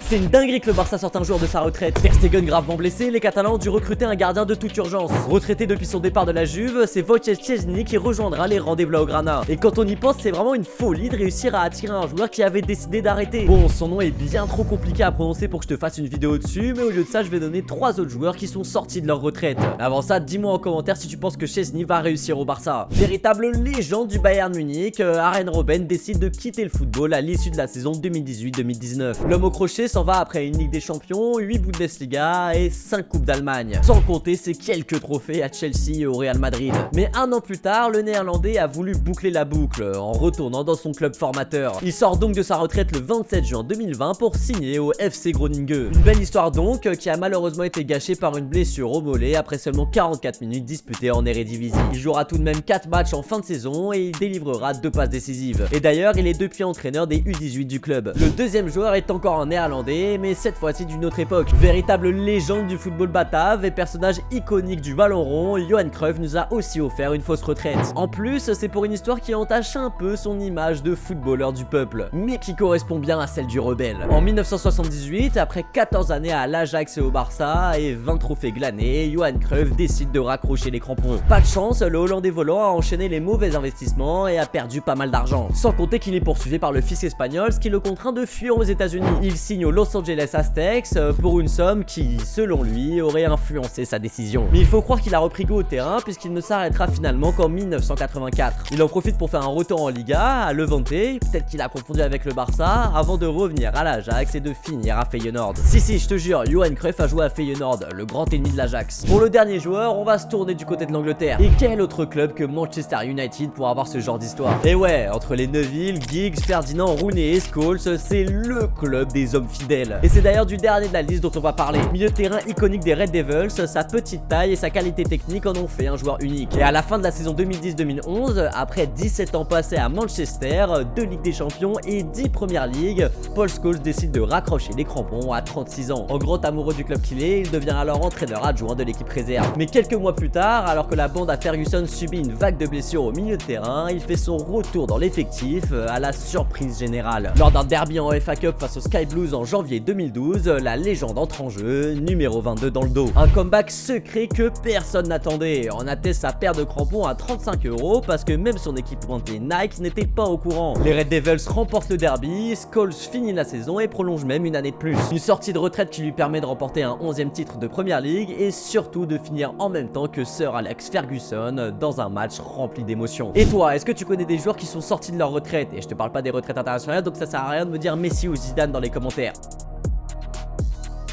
C'est une dinguerie que le Barça sorte un joueur de sa retraite. Ter Stegen gravement blessé, les Catalans ont dû recruter un gardien de toute urgence. Retraité depuis son départ de la Juve, c'est Wojciech Szczęsny qui rejoindra les rangs des Blaugrana. Et quand on y pense, c'est vraiment une folie de réussir à attirer un joueur qui avait décidé d'arrêter. Bon, son nom est bien trop compliqué à prononcer pour que je te fasse une vidéo dessus, mais au lieu de ça, je vais donner 3 autres joueurs qui sont sortis de leur retraite. Avant ça, dis-moi en commentaire si tu penses que Szczęsny va réussir au Barça. Véritable légende du Bayern Munich, Arjen Robben décide de quitter le football à l'issue de la saison 2018-2019. L'homme au crochet s'en va après une Ligue des Champions, 8 Bundesliga et 5 Coupes d'Allemagne. Sans compter ses quelques trophées à Chelsea et au Real Madrid. Mais un an plus tard, le néerlandais a voulu boucler la boucle en retournant dans son club formateur. Il sort donc de sa retraite le 27 juin 2020 pour signer au FC Groningen. Une belle histoire donc qui a malheureusement été gâchée par une blessure au mollet après seulement 44 minutes disputées en Eredivisie. Il jouera tout de même 4 matchs en fin de saison et il délivrera 2 passes décisives. Et d'ailleurs, il est depuis entraîneur des U18 du club. Le deuxième joueur est encore un néerlandais, mais cette fois-ci d'une autre époque. Véritable légende du football batave et personnage iconique du ballon rond, Johan Cruyff nous a aussi offert une fausse retraite. En plus, c'est pour une histoire qui entache un peu son image de footballeur du peuple, mais qui correspond bien à celle du rebelle. En 1978, après 14 années à l'Ajax et au Barça et 20 trophées glanés, Johan Cruyff décide de raccrocher les crampons. Pas de chance, le Hollandais volant a enchaîné les mauvais investissements et a perdu pas mal d'argent. Sans compter qu'il est poursuivi par le fisc espagnol, ce qui le contraint de fuir aux États-Unis. Il signe aux Los Angeles Aztecs pour une somme qui, selon lui, aurait influencé sa décision. Mais il faut croire qu'il a repris goût au terrain puisqu'il ne s'arrêtera finalement qu'en 1984. Il en profite pour faire un retour en Liga, à Levante, peut-être qu'il a confondu avec le Barça, avant de revenir à l'Ajax et de finir à Feyenoord. Si, je te jure, Johan Cruyff a joué à Feyenoord, le grand ennemi de l'Ajax. Pour le dernier joueur, on va se tourner du côté de l'Angleterre. Et quel autre club que Manchester United pour avoir ce genre d'histoire? Et ouais, entre les Neville, Giggs, Ferdinand, Rooney et Scholes, c'est le club des hommes fidèles. Et c'est d'ailleurs du dernier de la liste dont on va parler. Milieu de terrain iconique des Red Devils, sa petite taille et sa qualité technique en ont fait un joueur unique. Et à la fin de la saison 2010-2011, après 17 ans passés à Manchester, 2 Ligues des Champions et 10 Premières Ligues, Paul Scholes décide de raccrocher les crampons à 36 ans. En grand amoureux du club qu'il est, il devient alors entraîneur adjoint de l'équipe réserve. Mais quelques mois plus tard, alors que la bande à Ferguson subit une vague de blessures au milieu de terrain, il fait son retour dans l'effectif à la surprise générale. Lors d'un derby en FA Cup face aux Sky Blues en janvier 2012, la légende entre en jeu, numéro 22 dans le dos. Un comeback secret que personne n'attendait. On atteste sa paire de crampons à 35 € parce que même son équipementier Nike n'était pas au courant. Les Red Devils remportent le derby, Scholes finit la saison et prolonge même une année de plus. Une sortie de retraite qui lui permet de remporter un 11e titre de Première Ligue et surtout de finir en même temps que Sir Alex Ferguson dans un match rempli d'émotions. Et toi, est-ce que tu connais des joueurs qui sont sortis de leur retraite? Et je te parle pas des retraites internationales, donc ça sert à rien de me dire Messi ou Zidane dans les commentaires.